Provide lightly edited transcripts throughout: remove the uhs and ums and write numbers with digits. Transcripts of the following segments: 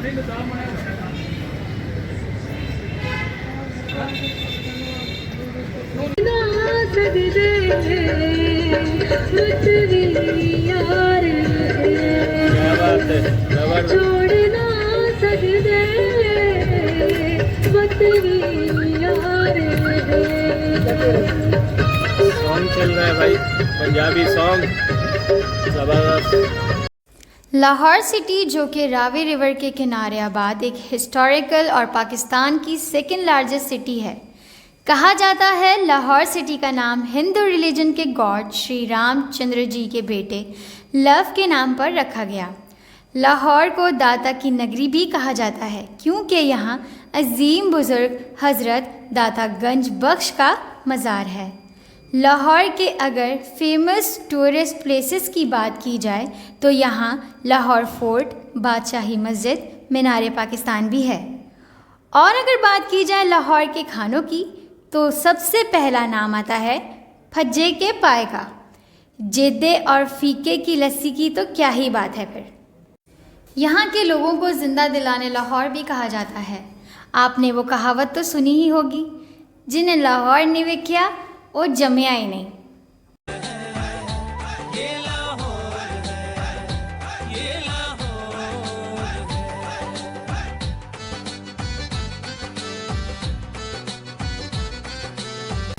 Song चल रहा है भाई, पंजाबी सॉन्ग जबरदस्त। लाहौर सिटी, जो कि रावी रिवर के किनारे आबाद एक हिस्टोरिकल और पाकिस्तान की सेकंड लार्जेस्ट सिटी है। कहा जाता है लाहौर सिटी का नाम हिंदू रिलीजन के गॉड श्री रामचंद्र जी के बेटे लव के नाम पर रखा गया। लाहौर को दाता की नगरी भी कहा जाता है, क्योंकि यहाँ अजीम बुज़ुर्ग हज़रत दाता गंज बख्श का मज़ार है। लाहौर के अगर फेमस टूरिस्ट प्लेसेस की बात की जाए तो यहाँ लाहौर फोर्ट, बादशाही मस्जिद, मीनार पाकिस्तान भी है। और अगर बात की जाए लाहौर के खानों की तो सबसे पहला नाम आता है फज्जे के पाए का। जेदे और फीके की लस्सी की तो क्या ही बात है। फिर यहाँ के लोगों को ज़िंदा दिलाने लाहौर भी कहा जाता है। आपने वो कहावत तो सुनी ही होगी, जिन्हें लाहौर नहीं वेख्या वो जमिया ही नहीं।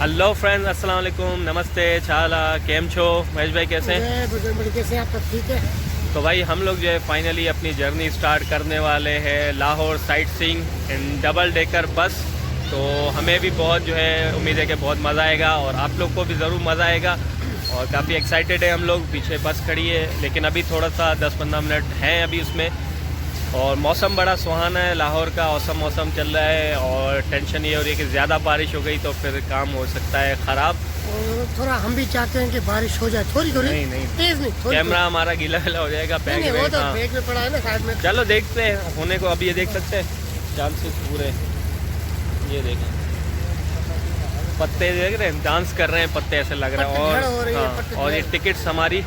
हेलो फ्रेंड्स, अस्सलाम वालेकुम, नमस्ते, चाला, केम छो? महेश भाई कैसे हैं? कैसे आप? ठीक है। तो भाई हम लोग जो है फाइनली अपनी जर्नी स्टार्ट करने वाले हैं Lahore sight seeing in double decker bus. तो हमें भी बहुत जो है उम्मीद है कि बहुत मज़ा आएगा और आप लोग को भी ज़रूर मज़ा आएगा और काफ़ी एक्साइटेड है हम लोग। पीछे बस खड़ी है लेकिन अभी थोड़ा सा 10-15 मिनट हैं अभी उसमें। और मौसम बड़ा सुहाना है लाहौर का, औसम मौसम चल रहा है और टेंशन ये हो रही है कि ज़्यादा बारिश हो गई तो फिर काम हो सकता है ख़राब। और थोड़ा हम भी चाहते हैं कि बारिश हो जाए, थोड़ी थोड़ी, नहीं तेज़ नहीं, थोड़ी कैमरा हमारा गीला गीला हो जाएगा। बैग नहीं, वो तो हाँ। बैग में पड़ा है ना साइड में। चलो देखते हैं होने को। अभी ये देख सकते हैं चांसेस पूरे, ये देखें पत्ते देख रहे हैं, डांस कर रहे हैं पत्ते, ऐसे लग रहा है। और ये टिकट्स हमारी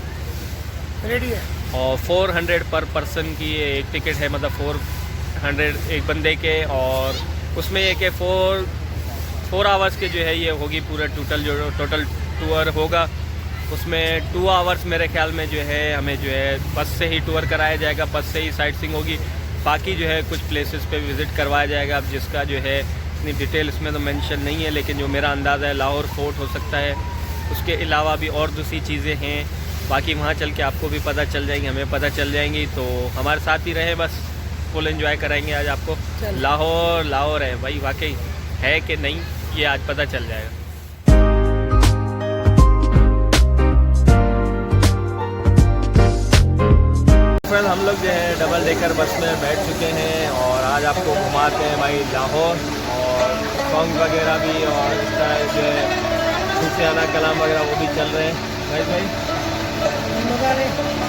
रेडी है और 400 पर पर्सन की एक टिकट है, मतलब 400 एक बंदे के। और उसमें ये कि 4 आवर्स के जो है ये होगी पूरा टोटल टूर होगा। उसमें 2 आवर्स मेरे ख्याल में जो है हमें जो है बस से ही टूर कराया जाएगा, बस से ही साइट सीइंग होगी। बाकी जो है कुछ प्लेसेस पे विज़िट करवाया जाएगा। अब जिसका जो है इतनी डिटेल इसमें तो मेंशन नहीं है, लेकिन जो मेरा अंदाज़ा है लाहौर फोर्ट हो सकता है। उसके अलावा भी और दूसरी चीज़ें हैं, बाकी वहाँ चल के आपको भी पता चल जाएंगी, हमें पता चल जाएंगी। तो हमारे साथ ही रहे, बस फुल एंजॉय कराएंगे आज आपको। लाहौर है भाई, वाकई है कि नहीं ये आज पता चल जाएगा। फ्रेंड हम लोग जो है डबल डेकर बस में बैठ चुके हैं और आज आपको घुमाते हैं भाई लाहौर, और सॉन्ग वगैरह भी और इस तरह जो है सूफियाना कलाम वगैरह वो भी चल रहे हैं भाई।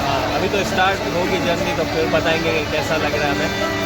हाँ अभी तो स्टार्ट होगी जर्नी, तो फिर बताएंगे कि कैसा लग रहा है हमें।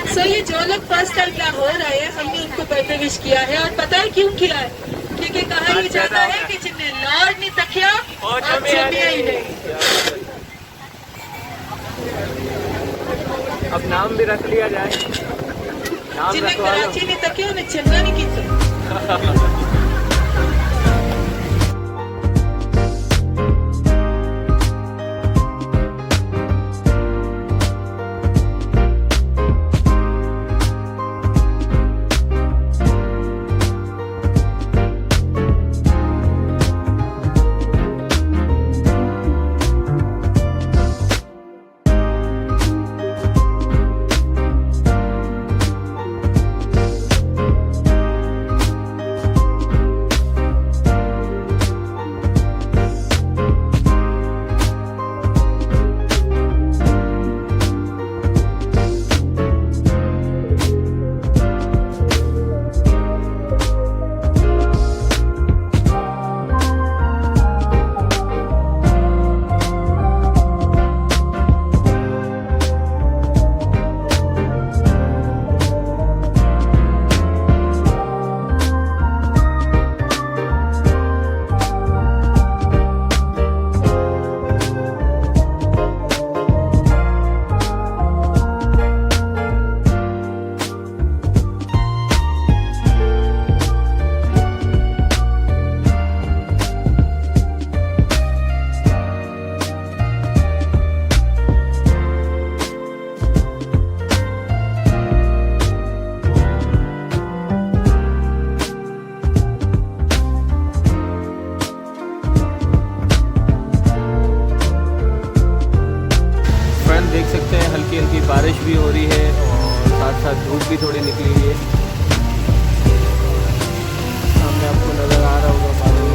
सो ये जो लोग फर्स्ट टाइम लाहौर आए हैं हमने उनको बर्थडे विश किया है। और पता है क्यों किया है? क्योंकि कहा यह जाता है कि जिन्हें लॉर्ड नहीं तकिया और जमिया ही नहीं। अब नाम भी रख लिया जाए, जिन्हें कराची नहीं तकिया उन्हें चंगा नहीं की। बारिश भी हो रही है और साथ साथ धूप भी थोड़ी निकली हुई है। सामने आपको नज़र आ रहा होगा बादल।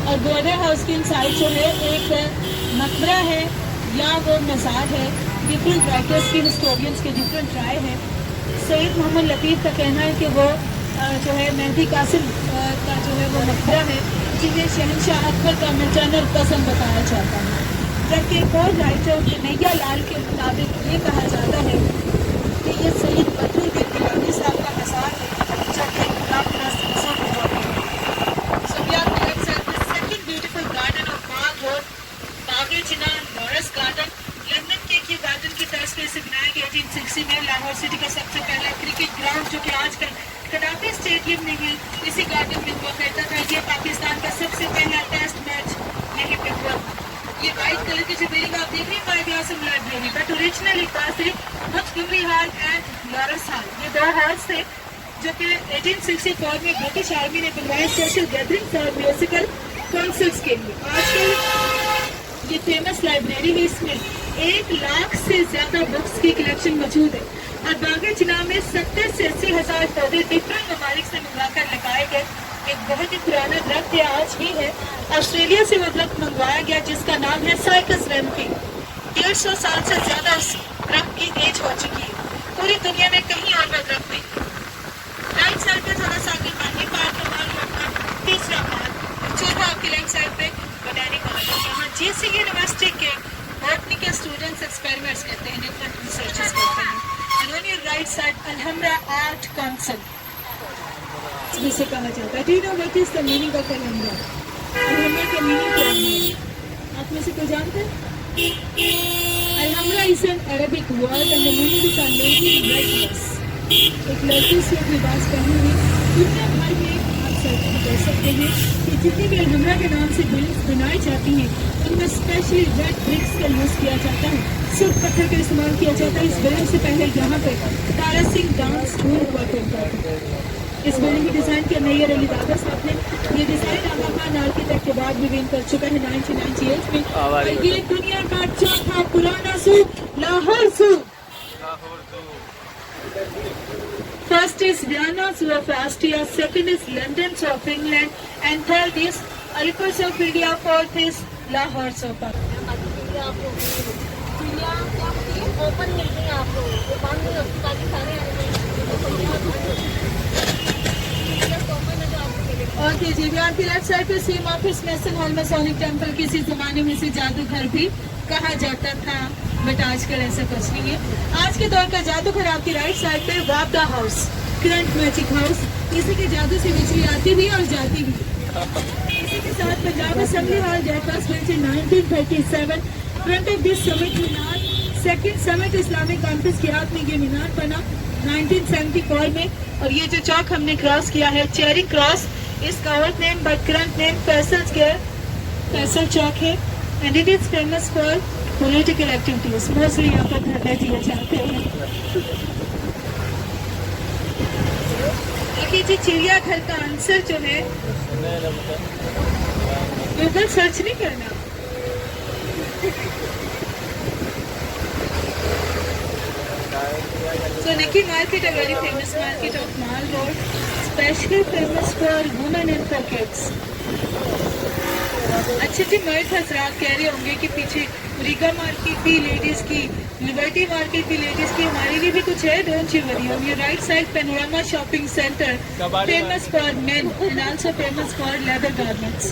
और बॉर्डर हाउस की साइड जो है एक मकबरा है या वो मज़ार है। डिफरेंट राइटर्स की, हिस्टोरियंस के डिफरेंट राय है। सैयद मोहम्मद लतीफ़ का कहना है कि वो जो है मेहदी कासिम का जो है वो मकबरा है जिन्हें शहनशाह अकबर का मैटरनल कज़न बताया जाता है। जबकि एक और राइटर कन्हैया लाल के मुताबिक ये कहा जाता है कि ये सैयद बदरुद्दीन गिलानी साहब का मज़ार है जो कि गुलाम नासिर बुजुर्ग हुआ करते। So we are at the second beautiful garden of Bagh Road, Bagh-e-Chinar Lawrence garden. London के क्यू गार्डन की तर्ज पर इसे बनाया गया 1860 में। लाहौर सिटी का सबसे पहला क्रिकेट ग्राउंड जो कि आजकल कदाफी स्टेडियम में है, इसी गार्डन में हुआ करता था। ये पाकिस्तान का सबसे पहला टेस्ट मैच यहीं पे हुआ। ये वाइट कलर की जो बिल्डिंग आप देख रहे हैं कायद आज़म लाइब्रेरी, बट ओरिजिनल एक बात है Montgomery hall and Lawrence hall. ये दो हॉल्स थे जो कि 1864 में ब्रिटिश आर्मी ने बनवाए सोशल गैदरिंग और म्यूजिकल कॉन्सर्ट्स के लिए। आजकल ये फेमस लाइब्रेरी है, इसमें 1 लाख से ज़्यादा बुक्स की कलेक्शन मौजूद है। और बाग-ए-चिनार में 70 से 80 हज़ार पौधे डिफरेंट ममालिक से मंगवाकर लगाए गए। एक बहुत ही पुराना दरख्त है, आज भी है। ऑस्ट्रेलिया से वो दरख्त मंगवाया गया जिसका नाम है साइकस रेमकी। 150 साल से ज़्यादा उस दरख्त की एज हो चुकी है। पूरी दुनिया में कहीं और वो दरख्त नहीं। राइट साइड पे थोड़ा सा आगे पानी पार्क का माल होगा, तीसरा पार्क, चौथा आपकी लेफ्ट साइड पे बोटैनिक गार्डन। यहाँ JC यूनिवर्सिटी के बॉटनी के स्टूडेंट्स एक्सपेरिमेंट्स करते हैं, डिफरेंट रिसर्चेस करते हैं। And on your right side Alhamra art council जिसे कहा जाता है। Do you know what is the meaning of Alhamra? Alhamra का मीनिंग क्या है? आप में से कोई जानते हैं? Alhamra is an Arabic word and the meaning is a lady in red dress. एक लड़की से लिबास पहनी हुई। दुनिया भर में आप सर्च कर सकते हैं कि जितनी भी अलहम्रा के नाम से बिल्डिंग्स बनाई जाती हैं उनमें स्पेशली रेड ब्रिक्स का यूज़ किया जाता है, सुर्ख पत्थर का इस्तेमाल किया जाता है। इस बिल्डिंग से पहले यहाँ पे तारा सिंह डांस स्कूल हुआ करता था। इस बिल्डिंग की डिज़ाइन किया नैयर अली दादा साहब ने। ये डिज़ाइन आगा खान आर्किटेक्ट के बाद बिगिन कर चुका है 1998 में। और ये दुनिया का चौथा पुराना zoo Lahore zoo. First is Vienna Zoo of Austria, second is London Zoo of England, and third is Alipur Zoo of India, fourth is Lahore Zoo of Pakistan. Open मिल रही है आपको, वो बंद नहीं होती ताकि सारे और केजीबीआर की लेफ्ट साइड पे same office mason hall Masonic temple, किसी जमाने में से जादूघर भी कहा जाता था, बट आजकल ऐसा कुछ नहीं है। आज के दौर का जादूगर आपकी राइट साइड पे वापदा हाउस, करंट मैजिक हाउस। इसी के जादू से बिजली आती भी और जाती भी। इसी के साथ पंजाब असेंबली हॉल जयपास built in 1937। Front of this summit Minar, second summit Islamic conference की याद में ये मीनार बना 1974 में। और ये जो चौक हमने क्रॉस किया है चेरिंग क्रॉस, इसका old name but current name Faisal square, Faisal Chowk है। And it is famous for political activities. Mostly यहाँ पर धरने दिए जाते हैं। देखिए जी, चिड़ियाघर का आंसर जो है गूगल सर्च नहीं करना। So Nikki Market, a very famous market of Mall Road, especially famous for women and for kids. अच्छे मर्द हजरात कह रहे होंगे कि पीछे रीगा मार्केट भी लेडीज की, लिबर्टी मार्केट भी लेडीज की, हमारे लिए भी कुछ है। Don't you worry. On your right side Panorama shopping centre, famous for men and also famous for leather garments.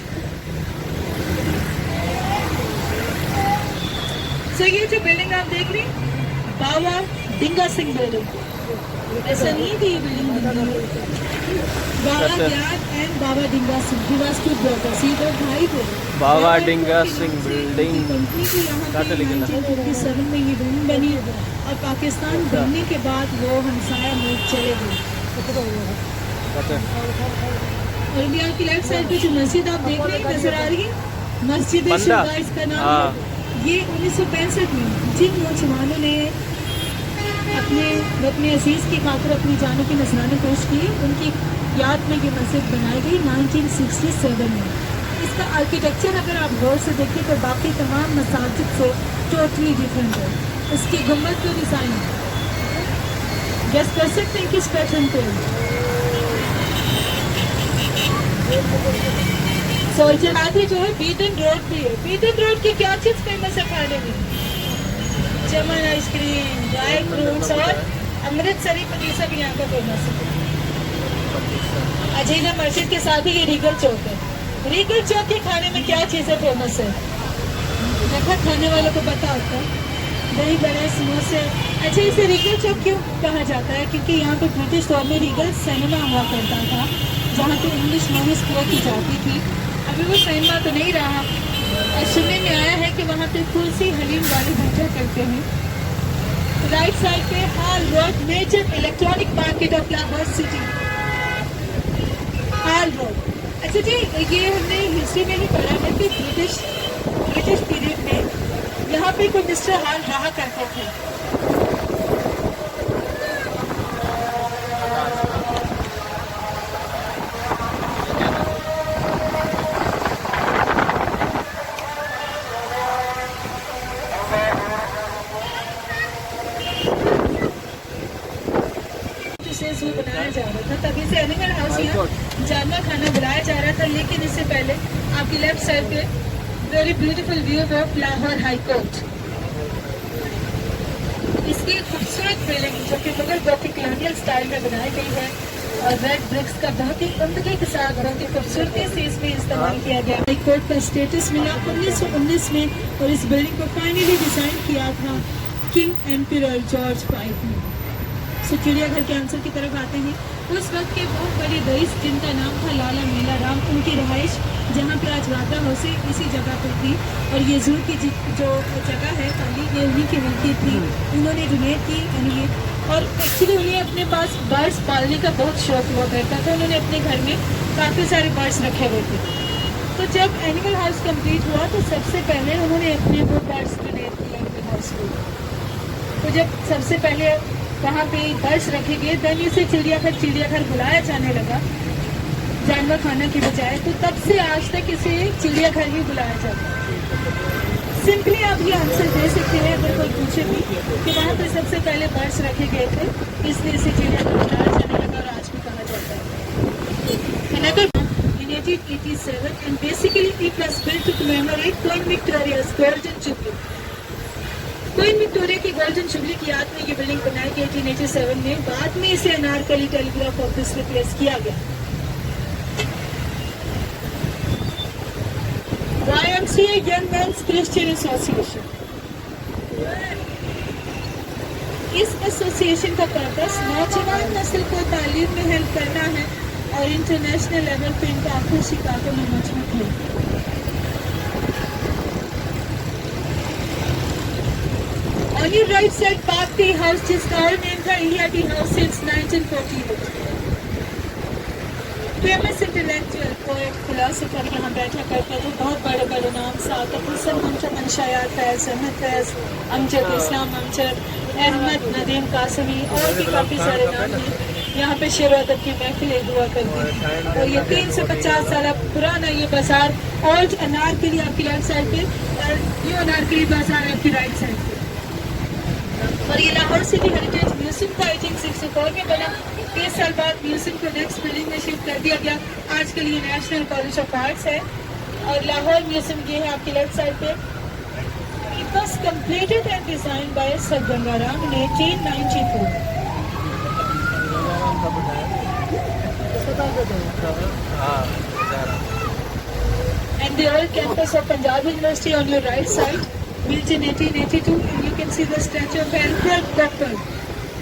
So ये जो बिल्डिंग आप देख रही हैं बाबा डिंगा सिंह बिल्डिंग, ऐसा नहीं है कि ये बिल्डिंग बनी है। Baba Gyat and Baba Dinga Singh. He was two brothers. He was भाई थे. बाबा डिंगा सिंह बिल्डिंग कंपनी को यहाँ पे 1957 में ये बिल्डिंग बनी और पाकिस्तान बनने के बाद वो हमसाया मुल्क चले गए. और इंडिया की लेफ्ट साइड पे जो मस्जिद आप देख रहे हैं नजर आ रही है, मस्जिद शुरा इसका नाम है. ये 1965 में जिन नौजवानों ने अपने अजीज की खातिर अपनी जानों की नजराने पेश की, उनकी याद में ये मस्जिद बनाई गई 1967 में. इसका आर्किटेक्चर अगर आप गौर से देखें तो बाकी तमाम मसाजिद से टोटली डिफरेंट है. इसकी गुम्बद का डिज़ाइन गेस कर सकते हैं किस पैटर्न पे. सोल्जर आदि जो है बीटन रोड पे है. बीटन रोड की क्या चीज़ फेमस है खाने में? चमन आइसक्रीम, ड्राई फ्रूट्स और अमृतसरी पनीर सब यहाँ का फेमस है. अजीजा मस्जिद के साथ ही ये रीगल चौक है. रीगल चौक के खाने में क्या चीज़ें फेमस है? देखा खाने वालों को पता होता है. दही बड़े, समोसे. अच्छा, इसे रीगल चौक क्यों कहा जाता है? क्योंकि यहाँ पे ब्रिटिश दौर में रीगल सिनेमा हुआ करता था जहाँ पे इंग्लिश मूवीज प्ले की जाती थी. अभी वो सिनेमा तो नहीं रहा और सुनने में आया है कि वहाँ पे कुर्सी हलीम वाले पूजा करते हैं. राइट साइड पे Hall road, major electronic market of Lahore city. Hall road. अच्छा जी, ये हमने हिस्ट्री में ही पढ़ा है कि ब्रिटिश पीरियड में यहाँ पे कोई मिस्टर हाल रहा करते थे. बनाया जा रहा था, तभी से एनिमल हाउस यहाँ जानवर खाना बुलाया जा रहा था. लेकिन इससे पहले आपकी लेफ्ट साइड पे very beautiful view of Lahore high court. इसकी खूबसूरत बिल्डिंग जो कि मुगल गॉथिक कॉलोनियल स्टाइल में बनाई गई है और रेड ब्रिक्स का बहुत ही उम्दगी के साथ बहुत ही खूबसूरती से इसमें इस्तेमाल किया गया. हाई कोर्ट का स्टेटस मिला 1919 में और इस बिल्डिंग को फाइनली डिजाइन किया था किंग एम्परर जॉर्ज V ने. चिड़ियाघर के आंसर की तरफ आते हैं. उस वक्त के बहुत बड़े रईस जिनका नाम था लाला मेला राम, उनकी रहाइश जहाँ पे आज वादा हाउस है इसी जगह पर थी. और ये जू की जो जगह है खाली ये उन्हीं की मिलती थी. उन्होंने डोनेट की ये. और एक्चुअली उन्हें अपने पास बर्ड्स पालने का बहुत शौक हुआ करता था. उन्होंने अपने घर में काफ़ी सारे बर्ड्स रखे हुए थे. तो जब एनिमल हाउस कंप्लीट हुआ तो सबसे पहले उन्होंने अपने वो बर्ड्स डोनेट किए एनिमल हाउस को. तो जब सबसे पहले वहाँ पे बर्ड्स रखे गए, देन इसे चिड़ियाघर बुलाया जाने लगा जानवर खाना की बजाय. तो तब से आज तक इसे चिड़ियाघर ही बुलाया जाता है. सिंपली आप ये आंसर दे सकते हैं अगर कोई पूछे भी कि वहाँ पे सबसे पहले बर्ड्स रखे गए थे इसलिए इसे चिड़ियाघर बुलाया जाने लगा और आज भी कहा जाता है. In 1887 and basically it was built to commemorate Queen Victoria's Golden Jubilee. Queen Victoria की गोल्डन जुबली की याद में ये बिल्डिंग बनाई गई 1887 में. बाद में इसे अनारकली टेलीग्राफ ऑफिस रिप्लेस किया गया. YMCA young mains Christian association. इस एसोसिएशन का पर्पस नौजवान नस्ल को तालीम में हेल्प करना है और इंटरनेशनल लेवल पे इनका आंखों शिकागो में मजबूत है. On your right side, Park Tea House, जिसका और नेम था India tea house since 1948. Famous intellectual poet philosopher यहाँ बैठा करते थे. बहुत बड़े बड़े नाम साकिब हुसैन हमशा मंशायात फैज अहमद फैज अमजद इस्लाम अमजद अहमद नदीम कासमी और भी काफ़ी सारे नाम हैं. यहाँ पे शेर अदब की महफिलें हुआ करती हैं. और ये 350 साल पुराना ये बाजार ओल्ड अनारकली आपकी लेफ्ट साइड पे और न्यू अनारकली बाजार आपकी राइट साइड पे. और ये लाहौर सिटी हेरिटेज म्यूजियम का 1864 में बना. 30 साल बाद म्यूजियम को नेक्स्ट बिल्डिंग में शिफ्ट कर दिया गया. आज के लिए नेशनल कॉलेज ऑफ आर्ट्स है. और लाहौर म्यूजियम ये है आपकी लेफ्ट साइड पे. It was completed and design by sir Gangaram in 1894. And the old campus of Punjab University on your right side, built in 1882, and you can see the statue of Alfred Doppler,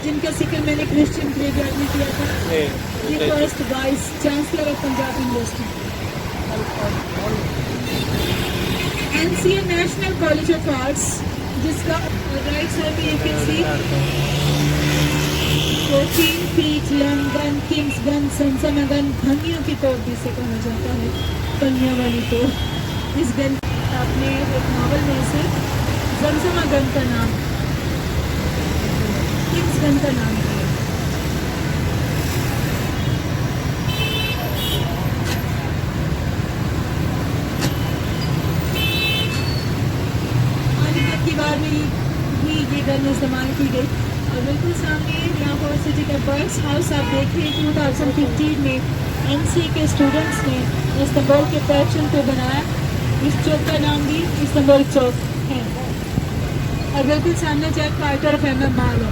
जिनका जिक्र मैंने Christian graveyard में किया था, ये first vice chancellor of Punjab university. NCA national college of arts, जिसका right side पे you can see 14 feet long gun, king's gun, Zamzama gun, भंगियों की तोड़ जिसे कहा जाता है, पनिया वाली तोड़। इस गन आपने एक नॉवल में से समसमा गन का नाम, किंग्स गन का नाम दिया। आलिगढ़ की बार में ही ये गन इस्तेमाल की गई। और बिल्कुल सामने लाहौर सिटी का बर्ड्स हाउस आप देख रहे हैं। 2015 में NCA के स्टूडेंट्स ने इस्तांबुल के पैशन को बनाया। इस चौक का नाम भी इस्तांबुल चौक है। और बिल्कुल सामने Jack Carter of MM mall है।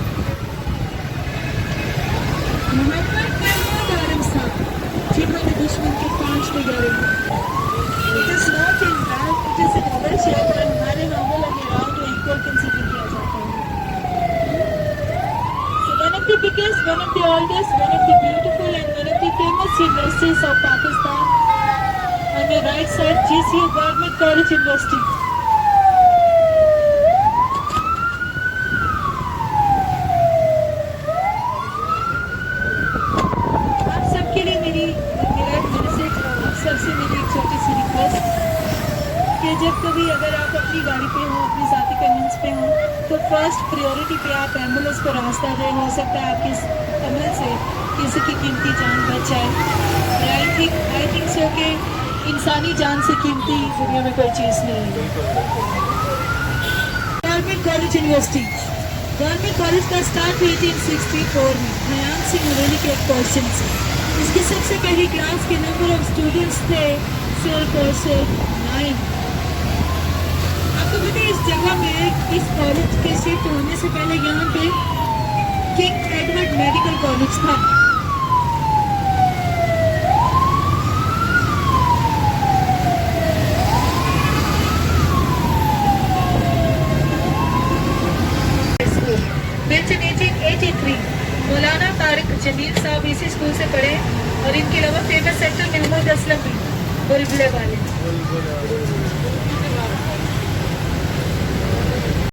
मोहम्मद का था जिन्होंने दुश्मन के 5 बिगाड़े। It is not in that, it is in other shape. और हमारे नॉवल और मेराज को इक्वल कंसीडर किया जाता है। So one of the biggest, one of the oldest, one of the beautiful and one of the famous universities of Pakistan. On the right side, GCU Government College University. सबसे मेरी एक छोटी सी request कि जब कभी अगर आप अपनी गाड़ी पे हो, अपनी ज़ाती कन्वेंस पे हो, तो फर्स्ट प्रायोरिटी पे आप एम्बुलेंस को रास्ता दें। हो सकता है आपकी इस अमल से किसी की कीमती जान बच जाए। आई थिंक सो कि इंसानी जान से कीमती दुनिया में कोई चीज़ नहीं है। Government college university, government college का स्टार्ट 1864 में हयान सिंह नूरी के एक पर्सन से। इसकी सबसे पहली क्लास के नंबर ऑफ स्टूडेंट्स थे सिर्फ और सिर्फ 9। आपको पता है इस जगह में, इस कॉलेज के शिफ्ट होने से पहले यहाँ पे किंग एडवर्ड मेडिकल कॉलेज था। मेंशन 1883 मौलाना तारिक जमील साहब इसी स्कूल से पढ़े। और इनके अलावा फेमस एक्टर महमूद असलम भी बुलबुले वाले।